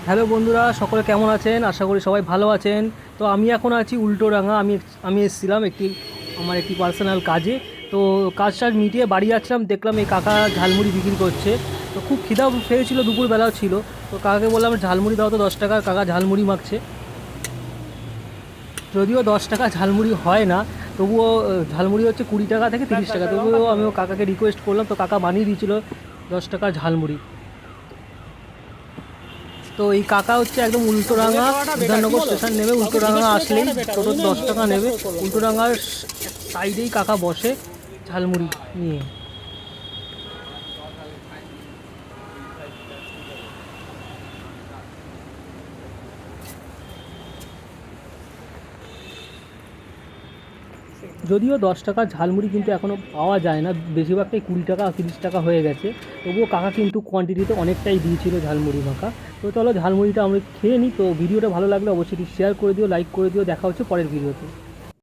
Hello বন্ধুরা, সকলে কেমন আছেন? আশা করি সবাই ভালো আছেন। তো আমি এখন আছি উল্টোডাঙা। আমি এসেছিলাম আমার একটি পার্সোনাল কাজে। তো কাজটা মিটিয়ে বাড়ি যাচ্ছিলাম, দেখলাম এই কাকা ঝালমুড়ি বিক্রি করছে। তো খুব খিদাও পেয়েছিল, দুপুরবেলাও ছিল। তো কাকাকে বললাম ঝালমুড়ি দাও তো 10 টাকা। কাকা ঝালমুড়ি মাখছে। যদিও 10 টাকা ঝালমুড়ি হয় না, তবুও ঝালমুড়ি হচ্ছে 20 টাকা থেকে 30 টাকা। তবুও আমিও কাকাকে রিকোয়েস্ট করলাম, তো কাকা বানিয়ে দিয়েছিল 10 টাকা ঝালমুড়ি। তো এই কাকা হচ্ছে একদম উল্টোডাঙা বিধাননগর স্টেশন নেবে, উল্টোডাঙা আসলেই টোটো 10 টাকা নেবে। উল্টোডাঙার সাইডেই কাকা বসে ঝালমুড়ি নিয়ে। যদিও 10 টাকা ঝালমুড়ি কিন্তু এখনও পাওয়া যায় না, বেশিরভাগটাই 20 টাকা 30 টাকা হয়ে গেছে। তবুও কাকা কিন্তু কোয়ান্টিটিতে অনেকটাই দিয়েছিল ঝালমুড়ি মাখা। তো চলো ঝালমুড়িটা আমরা খেয়ে নিই। তো ভিডিওটা ভালো লাগলে অবশ্যই শেয়ার করে দিও, লাইক করে দিও। দেখা হচ্ছে পরের ভিডিওতে।